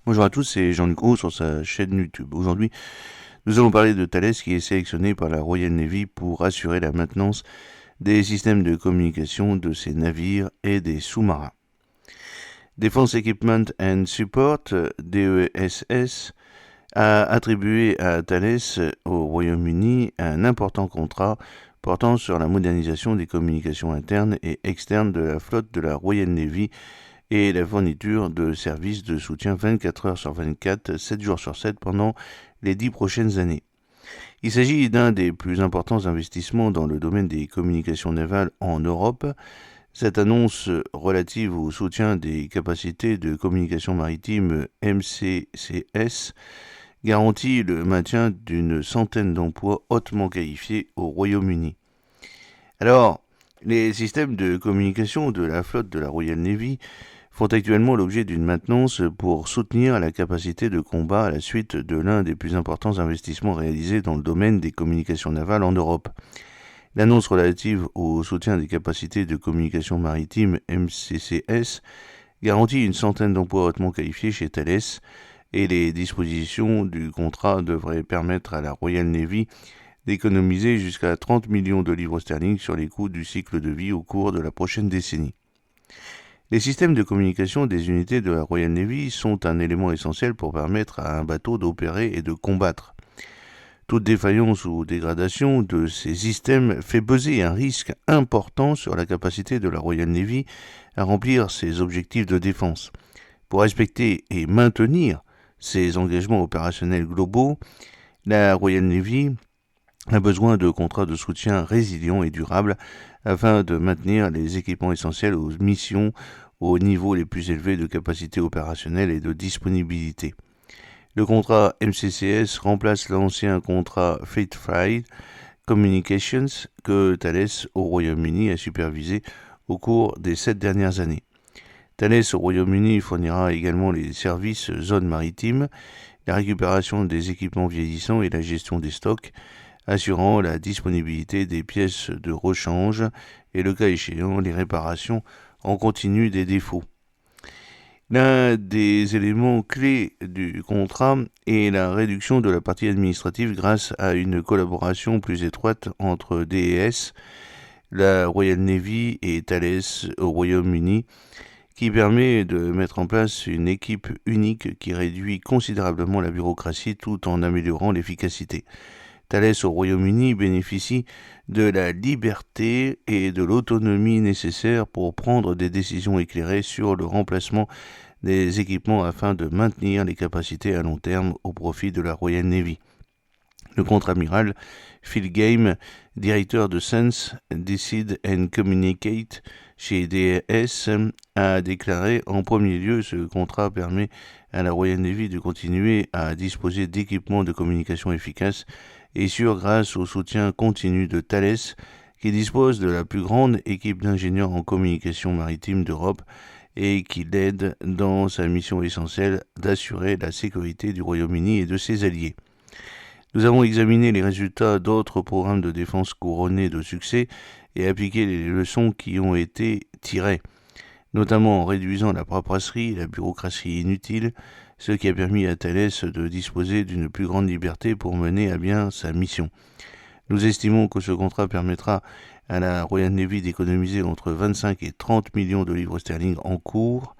Bonjour à tous, c'est Jean-Luc Roux sur sa chaîne YouTube. Aujourd'hui, nous allons parler de Thales qui est sélectionné par la Royal Navy pour assurer la maintenance des systèmes de communication de ses navires et des sous-marins. Defense Equipment and Support, DESS, a attribué à Thales au Royaume-Uni un important contrat portant sur la modernisation des communications internes et externes de la flotte de la Royal Navy et la fourniture de services de soutien 24 heures sur 24, 7 jours sur 7 pendant les 10 prochaines années. Il s'agit d'un des plus importants investissements dans le domaine des communications navales en Europe. Cette annonce relative au soutien des capacités de communication maritime MCCS garantit le maintien d'une centaine d'emplois hautement qualifiés au Royaume-Uni. Alors, les systèmes de communication de la flotte de la Royal Navy font actuellement l'objet d'une maintenance pour soutenir la capacité de combat à la suite de l'un des plus importants investissements réalisés dans le domaine des communications navales en Europe. L'annonce relative au soutien des capacités de communication maritime MCCS garantit une centaine d'emplois hautement qualifiés chez Thales et les dispositions du contrat devraient permettre à la Royal Navy d'économiser jusqu'à 30 millions de livres sterling sur les coûts du cycle de vie au cours de la prochaine décennie. Les systèmes de communication des unités de la Royal Navy sont un élément essentiel pour permettre à un bateau d'opérer et de combattre. Toute défaillance ou dégradation de ces systèmes fait peser un risque important sur la capacité de la Royal Navy à remplir ses objectifs de défense. Pour respecter et maintenir ses engagements opérationnels globaux, la Royal Navy a besoin de contrats de soutien résilients et durables afin de maintenir les équipements essentiels aux missions au niveau les plus élevés de capacité opérationnelle et de disponibilité. Le contrat MCCS remplace l'ancien contrat Fleet Flight Communications que Thales au Royaume-Uni a supervisé au cours des 7 dernières années. Thales au Royaume-Uni fournira également les services zones maritimes, la récupération des équipements vieillissants et la gestion des stocks, assurant la disponibilité des pièces de rechange et, le cas échéant, les réparations en continu des défauts. L'un des éléments clés du contrat est la réduction de la partie administrative grâce à une collaboration plus étroite entre DES, la Royal Navy et Thales au Royaume-Uni, qui permet de mettre en place une équipe unique qui réduit considérablement la bureaucratie tout en améliorant l'efficacité. Thales au Royaume-Uni bénéficie de la liberté et de l'autonomie nécessaires pour prendre des décisions éclairées sur le remplacement des équipements afin de maintenir les capacités à long terme au profit de la Royal Navy. Le contre-amiral Phil Game, directeur de Sense, Decide and Communicate chez DES, a déclaré: en premier lieu, ce contrat permet à la Royal Navy de continuer à disposer d'équipements de communication efficaces et sûrs grâce au soutien continu de Thales, qui dispose de la plus grande équipe d'ingénieurs en communication maritime d'Europe et qui l'aide dans sa mission essentielle d'assurer la sécurité du Royaume-Uni et de ses alliés. Nous avons examiné les résultats d'autres programmes de défense couronnés de succès et appliqué les leçons qui ont été tirées, notamment en réduisant la paperasserie et la bureaucratie inutile, ce qui a permis à Thales de disposer d'une plus grande liberté pour mener à bien sa mission. Nous estimons que ce contrat permettra à la Royal Navy d'économiser entre 25 et 30 millions de livres sterling en cours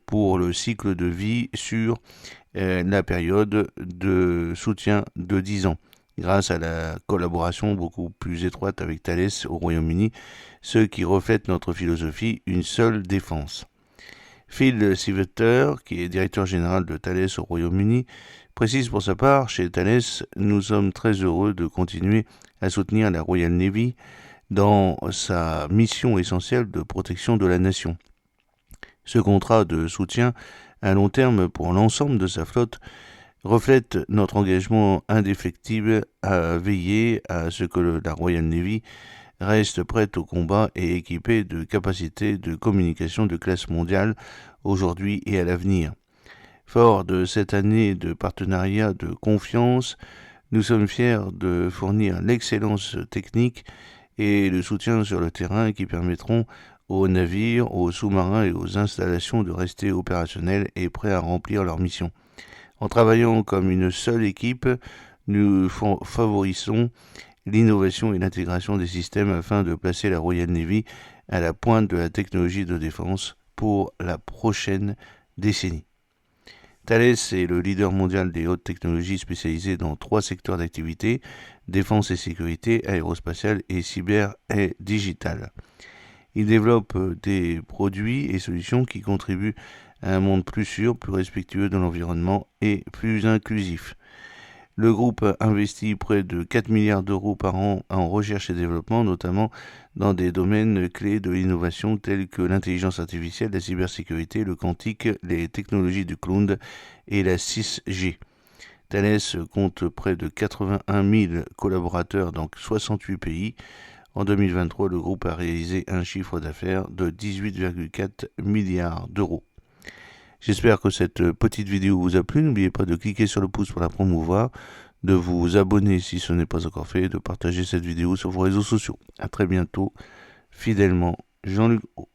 pour le cycle de vie sur la période de soutien de 10 ans, grâce à la collaboration beaucoup plus étroite avec Thales au Royaume-Uni, ce qui reflète notre philosophie, une seule défense. Phil Sievetter, qui est directeur général de Thales au Royaume-Uni, précise pour sa part: chez Thales, nous sommes très heureux de continuer à soutenir la Royal Navy dans sa mission essentielle de protection de la nation. Ce contrat de soutien à long terme pour l'ensemble de sa flotte reflète notre engagement indéfectible à veiller à ce que la Royal Navy reste prête au combat et équipée de capacités de communication de classe mondiale aujourd'hui et à l'avenir. Fort de cette année de partenariat de confiance, nous sommes fiers de fournir l'excellence technique et le soutien sur le terrain qui permettront aux navires, aux sous-marins et aux installations de rester opérationnels et prêts à remplir leur mission. En travaillant comme une seule équipe, nous favorisons l'innovation et l'intégration des systèmes afin de placer la Royal Navy à la pointe de la technologie de défense pour la prochaine décennie. Thales est le leader mondial des hautes technologies spécialisées dans 3 secteurs d'activité, défense et sécurité, aérospatiale et cyber et digital. Il développe des produits et solutions qui contribuent à un monde plus sûr, plus respectueux de l'environnement et plus inclusif. Le groupe investit près de 4 milliards d'euros par an en recherche et développement, notamment dans des domaines clés de l'innovation tels que l'intelligence artificielle, la cybersécurité, le quantique, les technologies du cloud et la 6G. Thales compte près de 81 000 collaborateurs dans 68 pays. En 2023, le groupe a réalisé un chiffre d'affaires de 18,4 milliards d'euros. J'espère que cette petite vidéo vous a plu. N'oubliez pas de cliquer sur le pouce pour la promouvoir, de vous abonner si ce n'est pas encore fait, et de partager cette vidéo sur vos réseaux sociaux. A très bientôt. Fidèlement, Jean-Luc Haut.